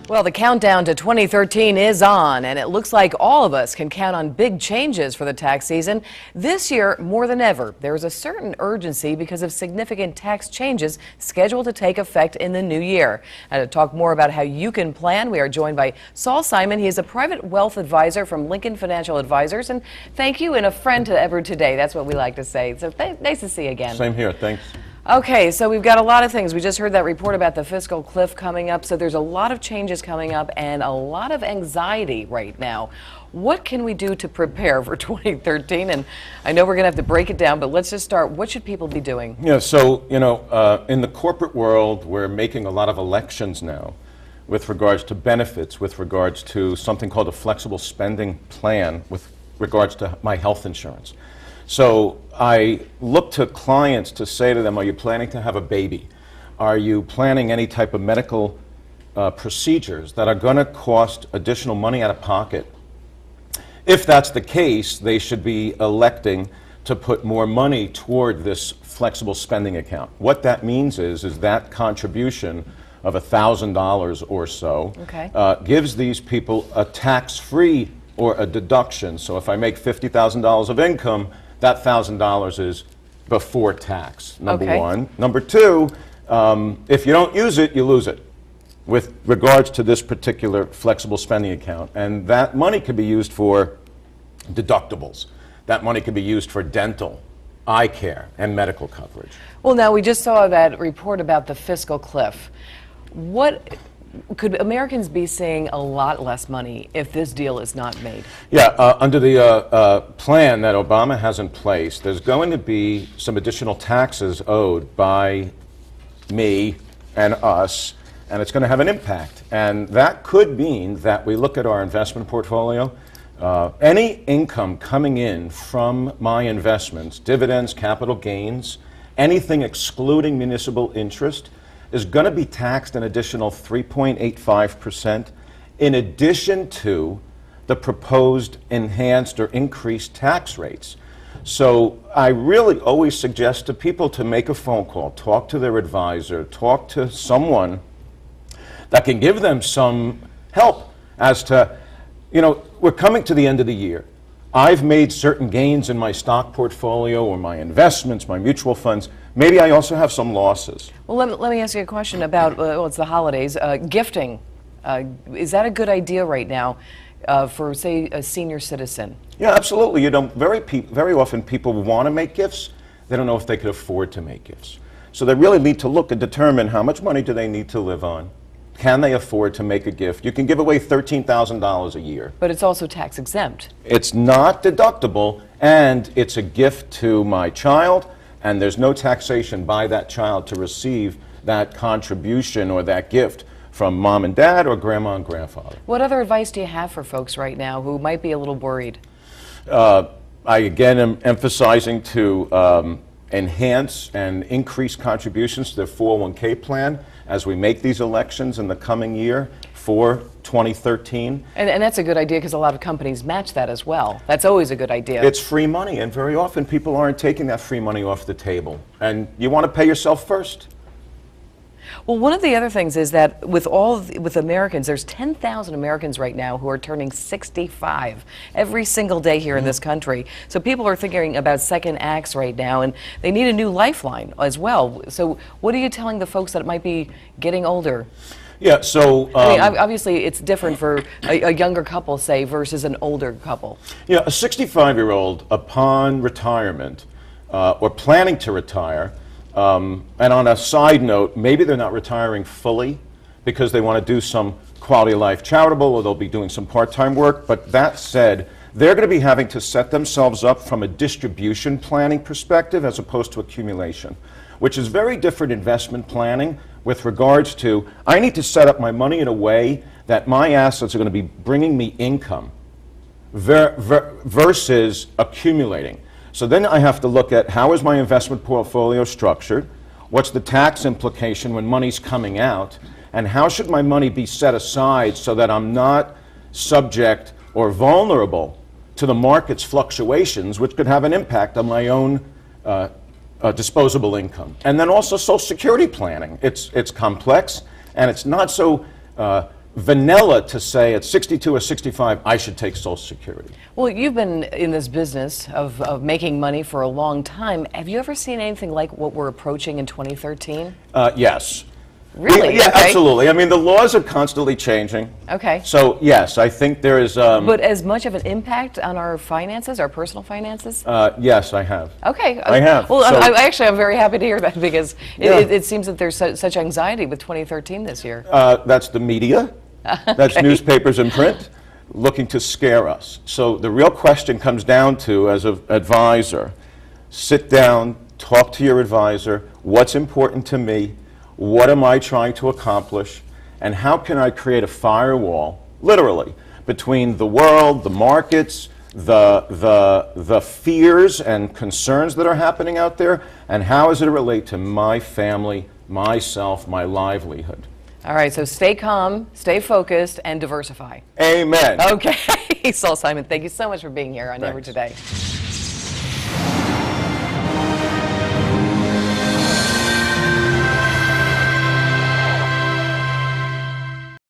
Well, the countdown to 2013 is on, and it looks like all of us can count on big changes for the tax season. This year, more than ever, there is a certain urgency because of significant tax changes scheduled to take effect in the new year. And to talk more about how you can plan, we are joined by Saul Simon. He is a private wealth advisor from Lincoln Financial Advisors. And thank you, and a friend to Ebru today. That's what we like to say. So nice to see you again. Same here. Thanks. Okay, so we've got a lot of things. We just heard that report about the fiscal cliff coming up. So there's a lot of changes coming up and a lot of anxiety right now. What can we do to prepare for 2013? And I know we're going to have to break it down, but let's just start. What should people be doing? Yeah, so, in the corporate world, we're making a lot of elections now with regards to benefits, with regards to something called a flexible spending plan, with regards to my health insurance. So I look to clients to say to them, are you planning to have a baby? Are you planning any type of medical procedures that are going to cost additional money out of pocket? If that's the case, they should be electing to put more money toward this flexible spending account. What that means is that contribution of $1,000 or so gives these people a tax-free or a deduction. So if I make $50,000 of income, that $1,000 is before tax, number one. Number two, if you don't use it, you lose it with regards to this particular flexible spending account. And that money could be used for deductibles. That money could be used for dental, eye care, and medical coverage. Well, now we just saw that report about the fiscal cliff. Could Americans be seeing a lot less money if this deal is not made? Yeah, under the plan that Obama has in place, there's going to be some additional taxes owed by me and us, and it's going to have an impact. And that could mean that we look at our investment portfolio. Any income coming in from my investments, dividends, capital gains, anything excluding municipal interest, is going to be taxed an additional 3.85% in addition to the proposed enhanced or increased tax rates. So I really always suggest to people to make a phone call, talk to their advisor, talk to someone that can give them some help as to, we're coming to the end of the year. I've made certain gains in my stock portfolio or my investments, my mutual funds. Maybe I also have some losses. Well, let me ask you a question about, it's the holidays. Gifting, is that a good idea right now for, say, a senior citizen? Yeah, absolutely. Very often people want to make gifts. They don't know if they could afford to make gifts. So they really need to look and determine how much money do they need to live on. Can they afford to make a gift? You can give away $13,000 a year. But it's also tax exempt. It's not deductible, and it's a gift to my child, and there's no taxation by that child to receive that contribution or that gift from mom and dad or grandma and grandfather. What other advice do you have for folks right now who might be a little worried? I again am emphasizing to enhance and increase contributions to their 401k plan as we make these elections in the coming year for 2013. And that's a good idea because a lot of companies match that as well. That's always a good idea. It's free money, and very often people aren't taking that free money off the table. And you want to pay yourself first. Well, one of the other things is that with Americans, there's 10,000 Americans right now who are turning 65 every single day here in this country. So people are thinking about second acts right now, and they need a new lifeline as well. So what are you telling the folks that might be getting older? Yeah, so I mean, obviously it's different for a younger couple, say, versus an older couple. Yeah, a 65-year-old upon retirement or planning to retire. And on a side note, maybe they're not retiring fully because they want to do some quality of life charitable, or they'll be doing some part-time work. But that said, they're going to be having to set themselves up from a distribution planning perspective as opposed to accumulation, which is very different investment planning with regards to, I need to set up my money in a way that my assets are going to be bringing me income versus accumulating. So then I have to look at how is my investment portfolio structured, what's the tax implication when money's coming out, and how should my money be set aside so that I'm not subject or vulnerable to the market's fluctuations, which could have an impact on my own disposable income. And then also Social Security planning. It's complex, and it's not so vanilla to say at 62 or 65 I should take Social Security. Well, you've been in this business of making money for a long time. Have you ever seen anything like what we're approaching in 2013? Yes. Really? Yeah, Okay. absolutely. I mean, the laws are constantly changing. Okay. So, yes, I think there is... But as much of an impact on our finances, our personal finances? yes, I have. Okay. I have. Well, So- I'm very happy to hear that because Yeah. it seems that there's such anxiety with 2013 this year. That's the media. That's newspapers and print looking to scare us. So the real question comes down to, as an advisor, sit down, talk to your advisor, what's important to me, what am I trying to accomplish, and how can I create a firewall, literally, between the world, the markets, the fears and concerns that are happening out there, and how does it relate to my family, myself, my livelihood. All right, so stay calm, stay focused, and diversify. Amen. Okay. Saul Simon, thank you so much for being here on Never Thanks. Today.